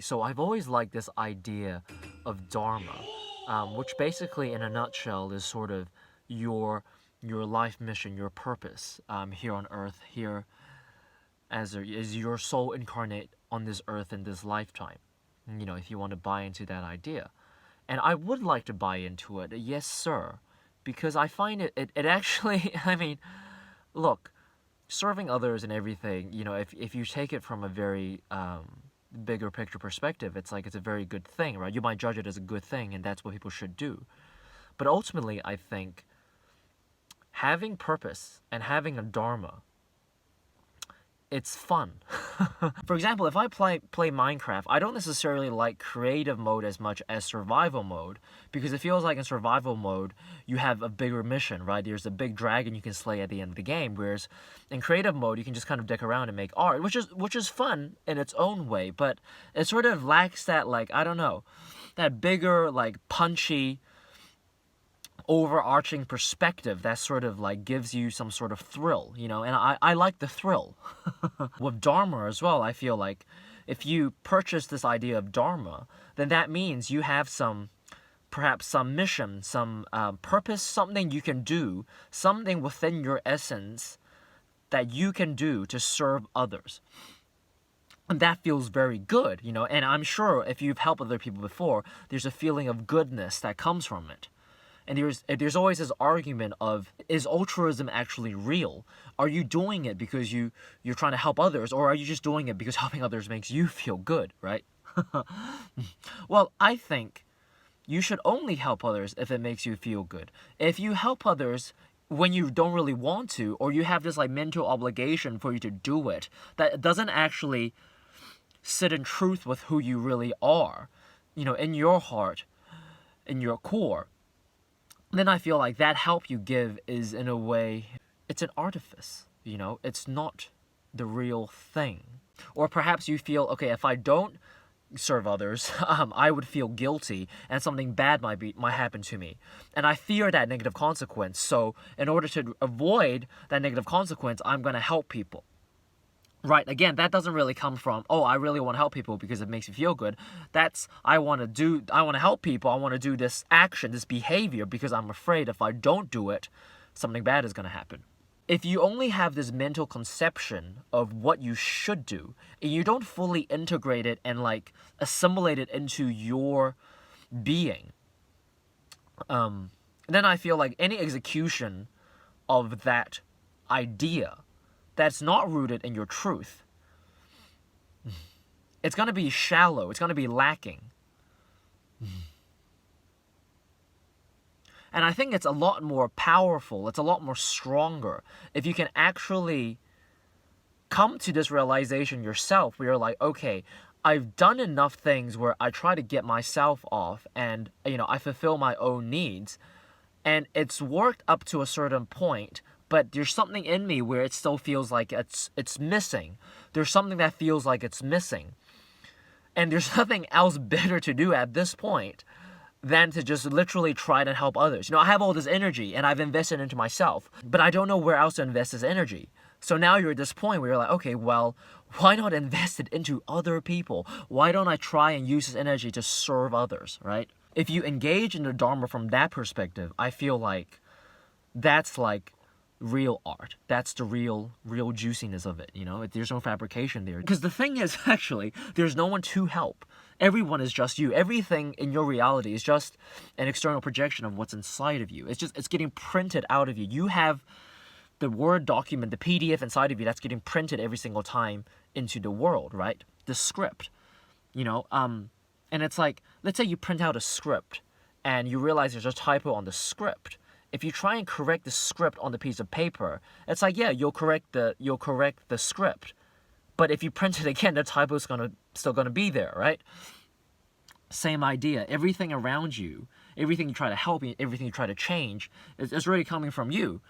So I've always liked this idea of Dharma, which basically, in a nutshell, is sort of your your life mission, your purpose here on Earth, here as your soul incarnate on this Earth in this lifetime. If you want to buy into that idea, and I would like to buy into it, yes, sir, because I find it actually. I mean, look, serving others and everything, if you take it from a very bigger picture perspective, it's like it's a very good thing, right? You might judge it as a good thing, and that's what people should do. But ultimately, I think having purpose and having a dharma, it's fun. For example, if I play Minecraft, I don't necessarily like creative mode as much as survival mode, because it feels like in survival mode you have a bigger mission, right? There's a big dragon you can slay at the end of the game, whereas in creative mode you can just kind of dick around and make art, which is fun in its own way, but it sort of lacks that, like, I don't know, that bigger, like, punchy, overarching perspective that sort of like gives you some sort of thrill, and I like the thrill. With Dharma as well, I feel like if you purchase this idea of Dharma, then that means you have perhaps some mission, some purpose, something you can do, something within your essence that you can do to serve others. And that feels very good, and I'm sure if you've helped other people before, there's a feeling of goodness that comes from it. And there's always this argument of, is altruism actually real? Are you doing it because you're trying to help others, or are you just doing it because helping others makes you feel good, right? Well, I think you should only help others if it makes you feel good. If you help others when you don't really want to, or you have this like mental obligation for you to do it, that doesn't actually sit in truth with who you really are, in your heart, in your core, then I feel like that help you give is, in a way, it's an artifice, it's not the real thing. Or perhaps you feel, okay, if I don't serve others, I would feel guilty and something bad might happen to me. And I fear that negative consequence, so in order to avoid that negative consequence, I'm going to help people. Right, again, that doesn't really come from, oh, I really want to help people because it makes me feel good. That's, I want to help people, I want to do this action, this behavior, because I'm afraid if I don't do it, something bad is going to happen. If you only have this mental conception of what you should do, and you don't fully integrate it and, like, assimilate it into your being, then I feel like any execution of that idea that's not rooted in your truth, it's going to be shallow, it's going to be lacking. And I think it's a lot more powerful, it's a lot more stronger if you can actually come to this realization yourself, where you're like, okay, I've done enough things where I try to get myself off and, I fulfill my own needs, and it's worked up to a certain point, but there's something in me where it still feels like it's missing. There's something that feels like it's missing. And there's nothing else better to do at this point than to just literally try to help others. I have all this energy and I've invested into myself, but I don't know where else to invest this energy. So now you're at this point where you're like, okay, well, why not invest it into other people? Why don't I try and use this energy to serve others, right? If you engage in the Dharma from that perspective, I feel like that's like real art. That's the real juiciness of it, There's no fabrication there. Because the thing is, actually, there's no one to help. Everyone is just you. Everything in your reality is just an external projection of what's inside of you. It's getting printed out of you. You have the Word document, the PDF inside of you that's getting printed every single time into the world, right? The script, and it's like, let's say you print out a script and you realize there's a typo on the script. If you try and correct the script on the piece of paper, it's like, yeah, you'll correct the script. But if you print it again, the typo's still gonna be there, right? Same idea. Everything around you, everything you try to help, everything you try to change, is really coming from you.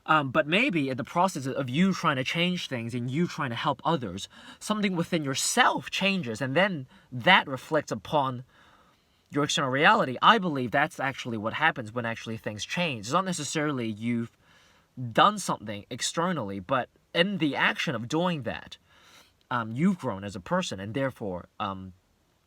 But maybe in the process of you trying to change things and you trying to help others, something within yourself changes, and then that reflects upon your external reality. I believe that's actually what happens when actually things change. It's not necessarily you've done something externally, but in the action of doing that, you've grown as a person, and therefore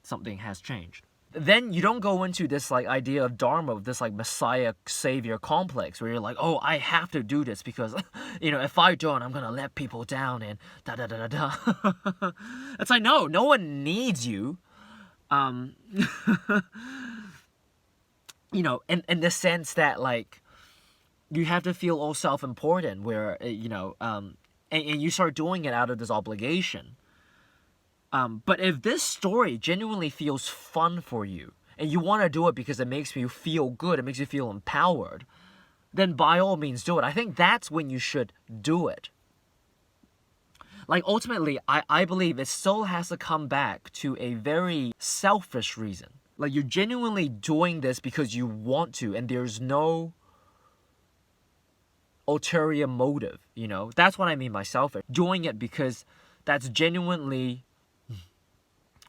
something has changed. Then you don't go into this like idea of Dharma, of this like Messiah savior complex where you're like, oh, I have to do this because, if I don't, I'm gonna let people down and da da da da da. It's like, no one needs you. In the sense that like you have to feel all self-important where, and you start doing it out of this obligation. But if this story genuinely feels fun for you, and you want to do it because it makes you feel good, it makes you feel empowered, then by all means do it. I think that's when you should do it. Like, ultimately, I believe it still has to come back to a very selfish reason. Like, you're genuinely doing this because you want to, and there's no ulterior motive, That's what I mean by selfish. Doing it because that's genuinely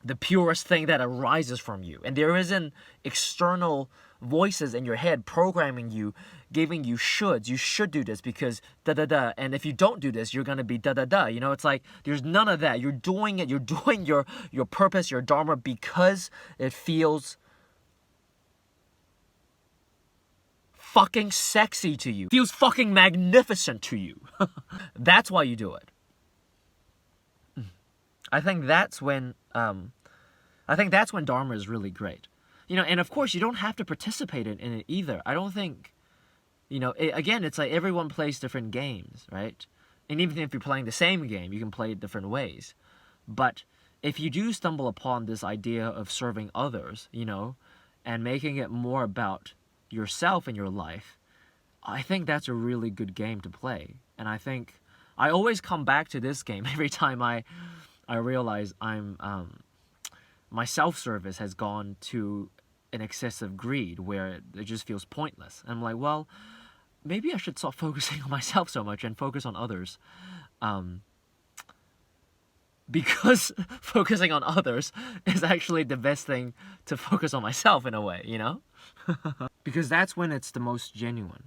the purest thing that arises from you. And there isn't external voices in your head programming you, giving you shoulds. You should do this because da-da-da. And if you don't do this, you're going to be da-da-da. It's like there's none of that. You're doing it. You're doing your purpose, your Dharma, because it feels fucking sexy to you. Feels fucking magnificent to you. That's why you do it. I think that's when Dharma is really great. And of course you don't have to participate in it either. I don't think, again, it's like everyone plays different games, right? And even if you're playing the same game, you can play it different ways. But if you do stumble upon this idea of serving others, and making it more about yourself and your life, I think that's a really good game to play. And I think I always come back to this game every time I realize my self-service has gone to an excessive greed where it just feels pointless. And I'm like, well, maybe I should stop focusing on myself so much and focus on others. Because focusing on others is actually the best thing to focus on myself in a way, Because that's when it's the most genuine.